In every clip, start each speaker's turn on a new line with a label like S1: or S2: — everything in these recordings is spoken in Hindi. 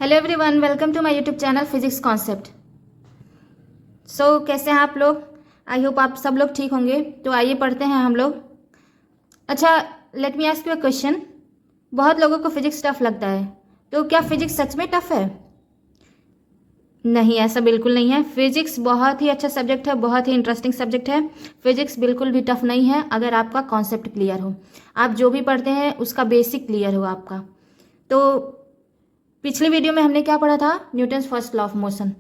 S1: Hello everyone, welcome to my YouTube channel physics concept. कैसे हैं आप लोग? आई होप आप सब लोग ठीक होंगे। तो आइए पढ़ते हैं हम लोग। अच्छा, let me ask you a question. बहुत लोगों को फिजिक्स टफ लगता है, तो क्या फिजिक्स सच में टफ है? नहीं, ऐसा बिल्कुल नहीं है। फिजिक्स बहुत ही अच्छा सब्जेक्ट है, बहुत ही इंटरेस्टिंग सब्जेक्ट है। फिजिक्स बिल्कुल भी टफ नहीं है अगर आपका कॉन्सेप्ट क्लियर हो, आप जो भी पढ़ते हैं उसका बेसिक क्लियर हो आपका। तो पिछली वीडियो में हमने क्या पढ़ा था? Newton's first law of motion.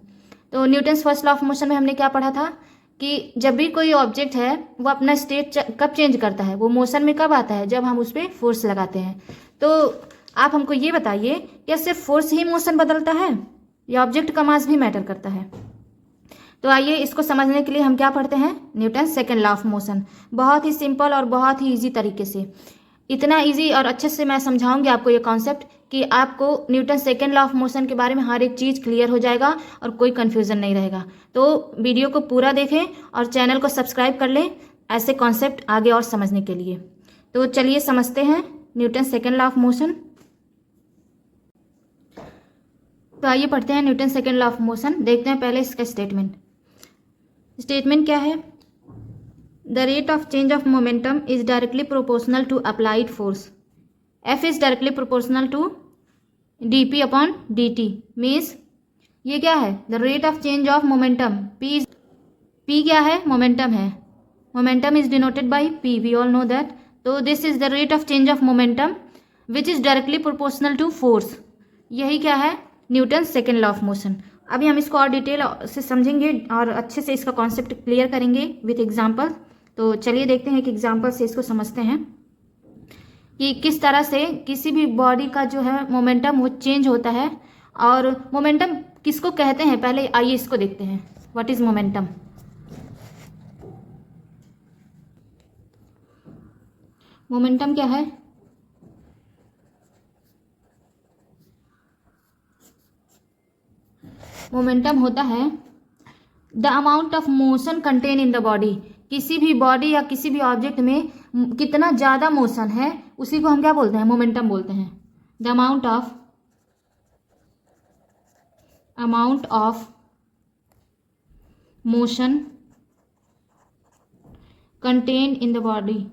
S1: तो Newton's first law of motion में हमने क्या पढ़ा था कि जब भी कोई ऑब्जेक्ट है वो अपना स्टेट कब चेंज करता है, वो मोशन में कब आता है, जब हम उस पर फोर्स लगाते हैं। तो आप हमको ये बताइए, क्या सिर्फ फोर्स ही मोशन बदलता है या ऑब्जेक्ट का मास भी मैटर करता है? तो आइए इसको समझने के लिए हम क्या पढ़ते हैं, Newton second law of motion. बहुत ही सिंपल और बहुत ही ईजी तरीके से, इतना इजी और अच्छे से मैं समझाऊंगी आपको ये कॉन्सेप्ट कि आपको Newton second law of motion के बारे में हर एक चीज़ क्लियर हो जाएगा और कोई कन्फ्यूज़न नहीं रहेगा। तो वीडियो को पूरा देखें और चैनल को सब्सक्राइब कर लें ऐसे कॉन्सेप्ट आगे और समझने के लिए। तो चलिए समझते हैं Newton second law of motion. तो आइए पढ़ते हैं Newton second law of motion. देखते हैं पहले इसका स्टेटमेंट क्या है? The rate of change of momentum is directly proportional to applied force. F is directly proportional to dp upon dt. Means ये क्या है? The rate of change of momentum. P क्या है? Momentum है. Momentum is denoted by P. We all know that. तो this is the rate of change of momentum which is directly proportional to force. यही क्या है? Newton second law of motion. अभी हम इसको और डिटेल से समझेंगे और अच्छे से इसका कॉन्सेप्ट क्लियर करेंगे विथ एग्जाम्पल। तो चलिए देखते हैं कि एग्जाम्पल से इसको समझते हैं कि किस तरह से किसी भी बॉडी का जो है मोमेंटम वो चेंज होता है। और मोमेंटम किसको कहते हैं, पहले आइए इसको देखते हैं। What is momentum? मोमेंटम क्या है? मोमेंटम होता है the amount of motion contain in the body. किसी भी बॉडी या किसी भी ऑब्जेक्ट में कितना ज़्यादा मोशन है उसी को हम क्या बोलते हैं? मोमेंटम बोलते हैं। The amount of motion contain in the body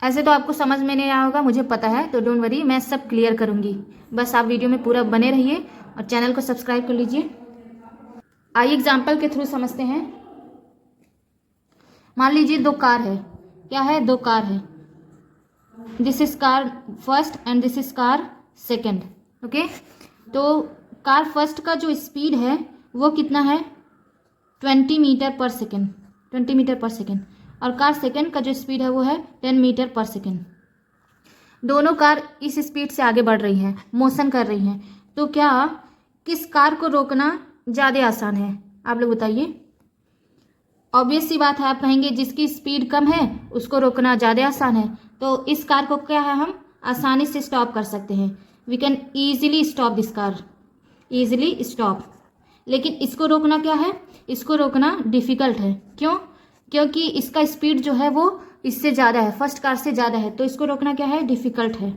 S1: ऐसे तो आपको समझ में नहीं आया होगा, मुझे पता है। तो डोंट वरी, मैं सब क्लियर करूंगी। बस आप वीडियो में पूरा बने रहिए और चैनल को सब्सक्राइब कर लीजिए। आइए एग्जाम्पल के थ्रू समझते हैं। मान लीजिए दो कार है। क्या है? दो कार है। This is car first and this is car second. Okay, तो कार फर्स्ट का जो स्पीड है वो कितना है? 20 मीटर पर सेकेंड। और कार सेकेंड का जो स्पीड है वो है 10 मीटर पर सेकेंड। दोनों कार इस स्पीड से आगे बढ़ रही हैं, मोशन कर रही हैं। तो क्या किस कार को रोकना ज़्यादा आसान है? आप लोग बताइए। ऑब्वियस सी बात है, आप कहेंगे जिसकी स्पीड कम है उसको रोकना ज़्यादा आसान है। तो इस कार को क्या है, हम आसानी से स्टॉप कर सकते हैं। We can easily stop this car, easily stop. लेकिन इसको रोकना क्या है? इसको रोकना डिफ़िकल्ट है। क्यों? क्योंकि इसका स्पीड जो है वो इससे ज़्यादा है, फर्स्ट कार से ज़्यादा है। तो इसको रोकना क्या है? डिफ़िकल्ट है।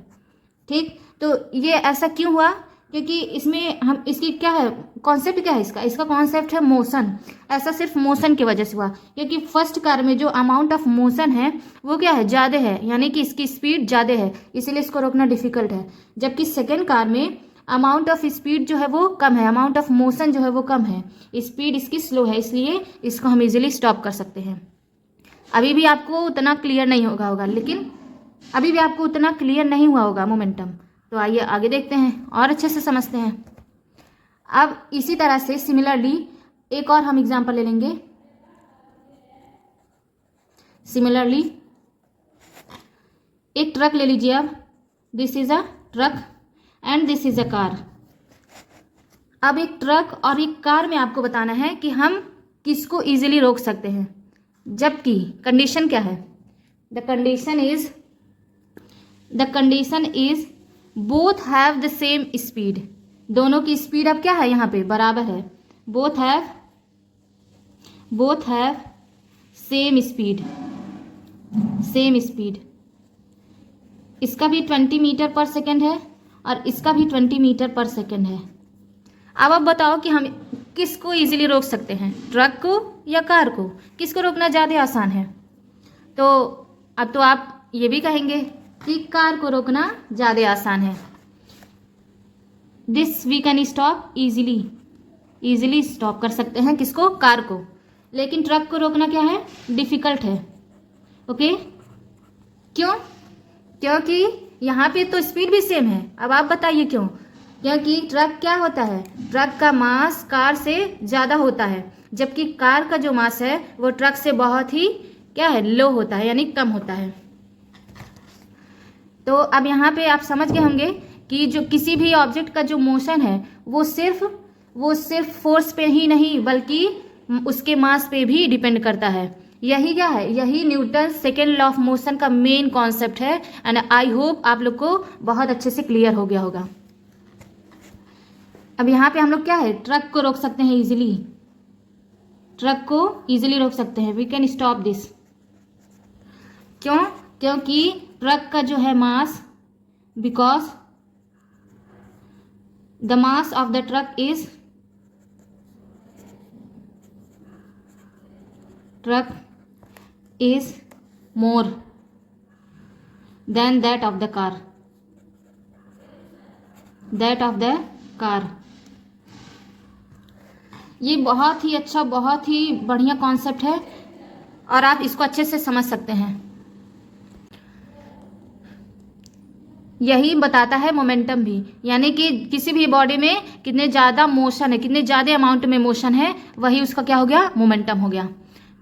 S1: ठीक, तो ये ऐसा क्यों हुआ? क्योंकि इसमें हम इसकी क्या है, कॉन्सेप्ट क्या है इसका कॉन्सेप्ट है मोशन। ऐसा सिर्फ मोशन की वजह से हुआ, क्योंकि फर्स्ट कार में जो अमाउंट ऑफ मोशन है वो क्या है? ज़्यादा है, यानी कि इसकी स्पीड ज़्यादा है, इसीलिए इसको रोकना डिफ़िकल्ट है। जबकि सेकेंड कार में अमाउंट ऑफ स्पीड जो है वो कम है, अमाउंट ऑफ मोशन जो है वो कम है, स्पीड इसकी स्लो है, इसलिए इसको हम इजीली स्टॉप कर सकते हैं। अभी भी आपको उतना क्लियर नहीं होगा लेकिन अभी भी आपको उतना क्लियर नहीं हुआ होगा मोमेंटम। तो आइए आगे देखते हैं और अच्छे से समझते हैं। अब इसी तरह से सिमिलरली एक और हम एग्जांपल ले लेंगे। सिमिलरली एक ट्रक ले लीजिए। अब this is a truck and this is a car. अब एक ट्रक और एक कार में आपको बताना है कि हम किसको इजीली रोक सकते हैं, जबकि कंडीशन क्या है? The condition is both have the same speed. दोनों की स्पीड अब क्या है? यहाँ पे बराबर है। Both have both have same speed, same speed. इसका भी 20 मीटर पर सेकेंड है और इसका भी 20 मीटर पर सेकेंड है। अब आप बताओ कि हम किसको इजीली रोक सकते हैं, ट्रक को या कार को? किसको रोकना ज़्यादा आसान है? तो अब तो आप ये भी कहेंगे कि कार को रोकना ज़्यादा आसान है। This we can stop easily, easily stop कर सकते हैं किसको? कार को। लेकिन ट्रक को रोकना क्या है? डिफ़िकल्ट है। ओके, क्यों? क्योंकि यहाँ पे तो स्पीड भी सेम है। अब आप बताइए क्यों? क्योंकि ट्रक क्या होता है, ट्रक का मास कार से ज़्यादा होता है, जबकि कार का जो मास है वो ट्रक से बहुत ही क्या है, लो होता है, यानी कम होता है। तो अब यहाँ पे आप समझ गए होंगे कि जो किसी भी ऑब्जेक्ट का जो मोशन है वो सिर्फ फोर्स पे ही नहीं बल्कि उसके मास पे भी डिपेंड करता है। यही क्या है, यही Newton second law of motion का मेन कॉन्सेप्ट है। एंड आई होप आप लोग को बहुत अच्छे से क्लियर हो गया होगा। अब यहाँ पे हम लोग क्या है, ट्रक को रोक सकते हैं इजीली, ट्रक को इजीली रोक सकते हैं। We can stop this. क्यों? क्योंकि ट्रक का जो है mass, because the mass of the truck is more than that of the car। ये बहुत ही अच्छा, बहुत ही बढ़िया कॉन्सेप्ट है और आप इसको अच्छे से समझ सकते हैं। यही बताता है मोमेंटम भी, यानी कि किसी भी बॉडी में कितने ज़्यादा मोशन है, कितने ज़्यादा अमाउंट में मोशन है, वही उसका क्या हो गया, मोमेंटम हो गया।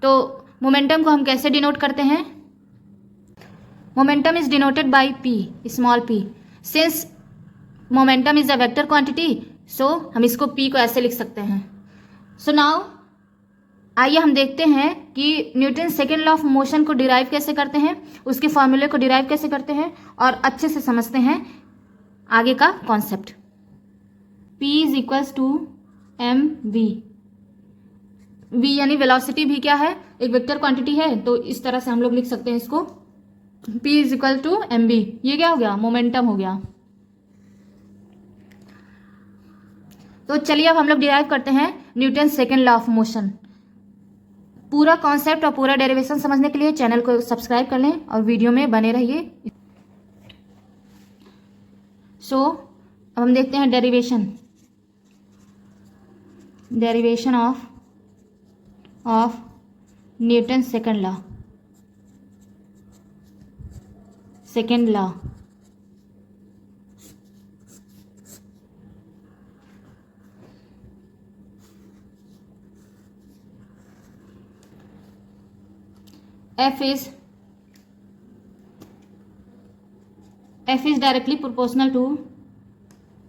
S1: तो मोमेंटम को हम कैसे डिनोट करते हैं? Momentum is denoted by p, small p। Since momentum is a vector quantity, so हम इसको p को ऐसे लिख सकते हैं। सो नाउ आइए हम देखते हैं कि Newton second law of motion को डिराइव कैसे करते हैं, उसके फॉर्मूले को डिराइव कैसे करते हैं और अच्छे से समझते हैं आगे का concept. p is equals to mv। v यानी वेलोसिटी भी क्या है, एक वेक्टर क्वांटिटी है, तो इस तरह से हम लोग लिख सकते हैं इसको, p is equal to mv। ये क्या हो गया, मोमेंटम हो गया। तो चलिए अब हम लोग डिराइव करते हैं Newton second law of motion. पूरा कॉन्सेप्ट और पूरा डेरिवेशन समझने के लिए चैनल को सब्सक्राइब कर लें और वीडियो में बने रहिए। अब हम देखते हैं derivation of Newton second law. F is directly proportional to,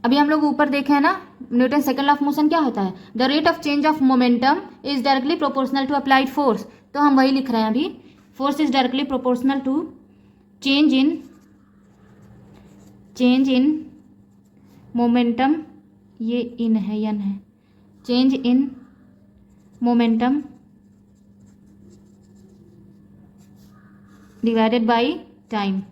S1: अभी हम लोग ऊपर देखे हैं ना, Newton second law of motion क्या होता है, the rate of change of momentum is directly proportional to applied force. तो हम वही लिख रहे हैं अभी, force is directly proportional to change in momentum, ये इन है, यन है, change in momentum divided by time.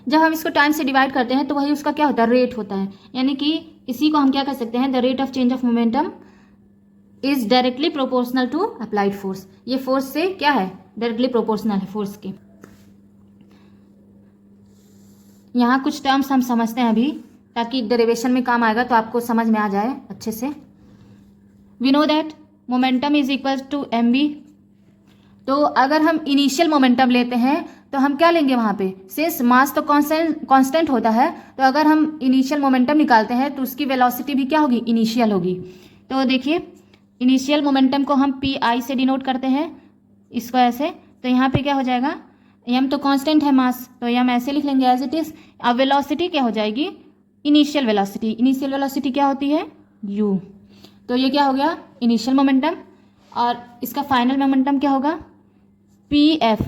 S1: जब हम इसको टाइम से डिवाइड करते हैं तो वही उसका क्या होता है, रेट होता है। यानी कि इसी को हम क्या कर सकते हैं, the rate of change of momentum is directly proportional to applied force. ये फोर्स से क्या है, डायरेक्टली प्रोपोर्शनल है फोर्स के। यहाँ कुछ टर्म्स हम समझते हैं अभी, ताकि डेरिवेशन में काम आएगा तो आपको समझ में आ जाए अच्छे से। We know that momentum is equal to mv। तो अगर हम इनिशियल मोमेंटम लेते हैं तो हम क्या लेंगे वहाँ पे, सिंस मास तो कांस्टेंट होता है, तो अगर हम इनिशियल मोमेंटम निकालते हैं तो उसकी वेलोसिटी भी क्या होगी, इनिशियल होगी। तो देखिए इनिशियल मोमेंटम को हम pi से डिनोट करते हैं, इसको ऐसे। तो यहाँ पे क्या हो जाएगा, m तो कांस्टेंट है मास, तो m ऐसे लिख लेंगे एज इट इज। अब वेलोसिटी क्या हो जाएगी, इनिशियल वेलोसिटी क्या होती है, u। तो ये क्या हो गया, इनिशियल मोमेंटम, और इसका फाइनल मोमेंटम क्या होगा, pf।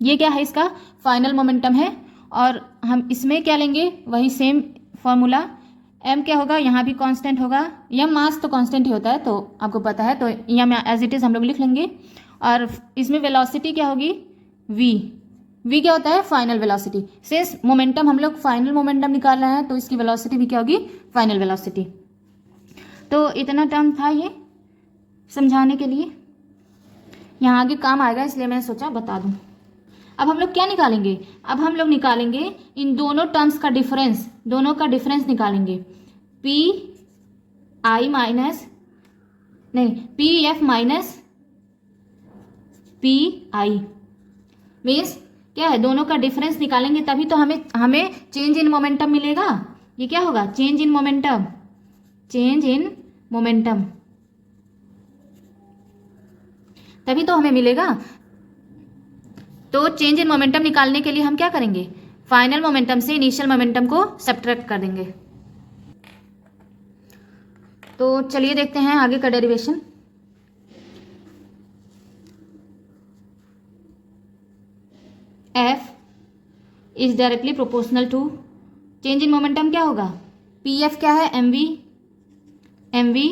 S1: ये क्या है, इसका फाइनल मोमेंटम है। और हम इसमें क्या लेंगे, वही सेम फॉर्मूला, एम क्या होगा, यहाँ भी कांस्टेंट होगा, यम मास तो कांस्टेंट ही होता है तो आपको पता है, तो यम एज इट इज़ हम लोग लिख लेंगे। और इसमें वेलोसिटी क्या होगी, वी। वी क्या होता है, फाइनल वेलोसिटी। सिंस मोमेंटम हम लोग फाइनल मोमेंटम निकाल रहे हैं तो इसकी वेलोसिटी भी क्या होगी, फाइनल वेलोसिटी। तो इतना टर्म था ये समझाने के लिए, यहाँ आगे काम आएगा इसलिए मैंने सोचा बता दूँ। अब हम लोग क्या निकालेंगे, अब हम लोग निकालेंगे इन दोनों टर्म्स का डिफरेंस, दोनों का डिफरेंस निकालेंगे। पी आई माइनस नहीं, P F minus P I means क्या है, दोनों का डिफरेंस निकालेंगे तभी तो हमें चेंज इन मोमेंटम मिलेगा। ये क्या होगा, change in momentum, change in momentum, तभी तो हमें मिलेगा। तो चेंज इन मोमेंटम निकालने के लिए हम क्या करेंगे, फाइनल मोमेंटम से इनिशियल मोमेंटम को सब्ट्रैक्ट कर देंगे। तो चलिए देखते हैं आगे का derivation. F is directly proportional to, change in momentum क्या होगा, पी एफ क्या है, M V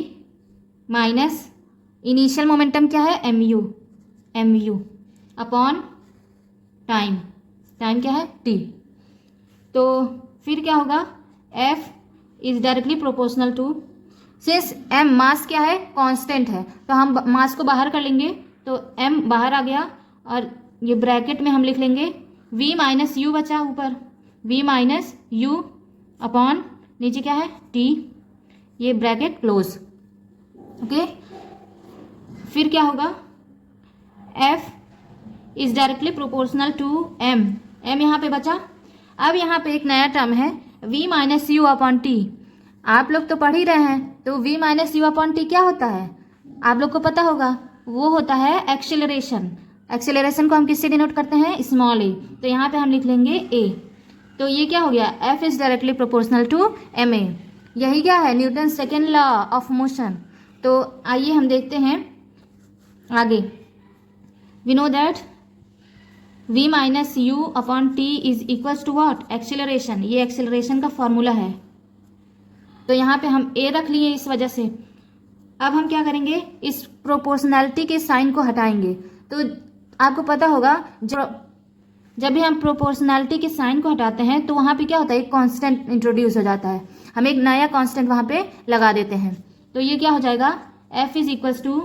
S1: minus initial momentum क्या है, M U upon time, time क्या है, टी। तो फिर क्या होगा, F is directly proportional to, since m mass क्या है, कांस्टेंट है तो हम मास को बाहर कर लेंगे तो m बाहर आ गया और ये ब्रैकेट में हम लिख लेंगे v माइनस यू बचा ऊपर, v माइनस यू अपॉन नीचे क्या है, t, ये ब्रैकेट क्लोज। ओके, फिर क्या होगा, f is directly proportional to m, m यहाँ पे बचा। अब यहाँ पे एक नया टर्म है v minus U upon T. आप लोग तो पढ़ ही रहे हैं, तो v minus U upon T क्या होता है, आप लोग को पता होगा, वो होता है एक्सेलरेशन। एक्सेलरेशन को हम किससे डिनोट करते हैं, स्मॉल ए, तो यहाँ पे हम लिख लेंगे a। तो ये क्या हो गया, f is directly proportional to ma। यही क्या है, Newton second law of motion. तो आइए हम देखते हैं आगे। We know that v minus U upon T is equals to what, acceleration. ये एक्सेलरेशन का फॉर्मूला है, तो यहाँ पे हम a रख लिए इस वजह से। अब हम क्या करेंगे, इस प्रोपोर्शनैलिटी के साइन को हटाएंगे। तो आपको पता होगा जब भी हम प्रोपोर्शनैलिटी के साइन को हटाते हैं तो वहाँ पे क्या होता है, एक कांस्टेंट इंट्रोड्यूस हो जाता है, हम एक नया कांस्टेंट वहाँ पे लगा देते हैं। तो ये क्या हो जाएगा, f इज इक्वल्स टू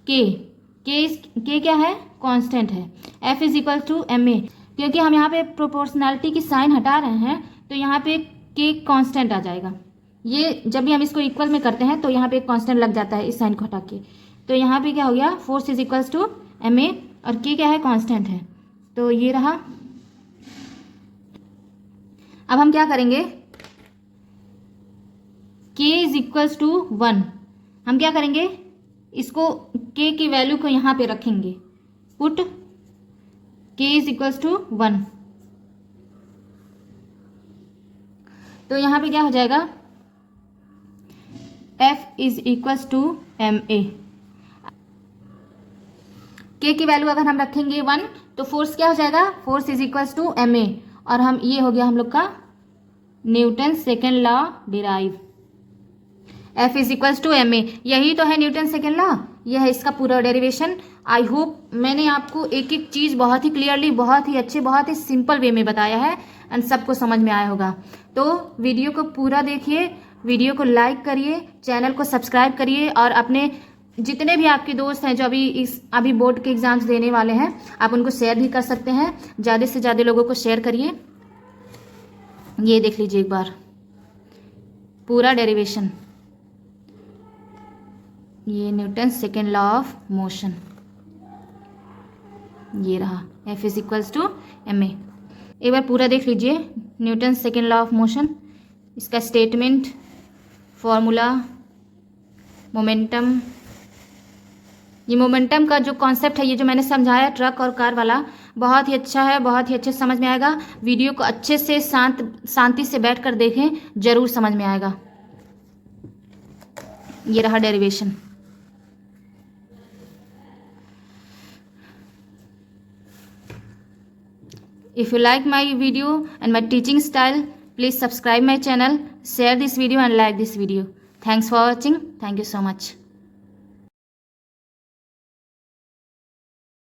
S1: के क्या है, कांस्टेंट है, f is equal to ma। क्योंकि हम यहाँ पे प्रोपोर्शनैलिटी की साइन हटा रहे हैं तो यहाँ पे k कांस्टेंट आ जाएगा। ये जब भी हम इसको इक्वल में करते हैं तो यहाँ पे एक कांस्टेंट लग जाता है इस साइन को हटा के। तो यहाँ पे क्या हो गया, force is equals to ma और k क्या है, कांस्टेंट है, तो ये रहा। अब हम क्या करेंगे, k इज इक्वल्स टू 1, हम क्या करेंगे, इसको k की वैल्यू को यहाँ पे रखेंगे, put k is equals to 1। तो यहाँ पे क्या हो जाएगा, f is equals to ma। k की वैल्यू अगर हम रखेंगे 1 तो फोर्स क्या हो जाएगा, force is equals to ma। और हम ये हो गया हम लोग का Newton second law derive, F is equals to ma। यही तो है न्यूटन सेकेंड लॉ, यह है इसका पूरा डेरिवेशन। आई होप मैंने आपको एक एक चीज़ बहुत ही क्लियरली, बहुत ही अच्छे, बहुत ही सिंपल वे में बताया है एंड सबको समझ में आया होगा। तो वीडियो को पूरा देखिए, वीडियो को लाइक करिए, चैनल को सब्सक्राइब करिए और अपने जितने भी आपके दोस्त हैं जो अभी बोर्ड के एग्जाम्स देने वाले हैं, आप उनको शेयर भी कर सकते हैं। ज़्यादा से ज़्यादा लोगों को शेयर करिए। ये देख लीजिए एक बार पूरा डेरिवेशन, ये Newton second law of motion, ये रहा F is equals to ma। एक बार पूरा देख लीजिए Newton second law of motion, इसका स्टेटमेंट, फॉर्मूला, मोमेंटम। ये मोमेंटम का जो कॉन्सेप्ट है, ये जो मैंने समझाया ट्रक और कार वाला, बहुत ही अच्छा है, बहुत ही अच्छे से समझ में आएगा। वीडियो को अच्छे से शांति से बैठ कर देखें, जरूर समझ में आएगा। ये रहा derivation. If you like my video and my teaching style, Please subscribe my channel, share this video and like this video. Thanks for watching. Thank you so much.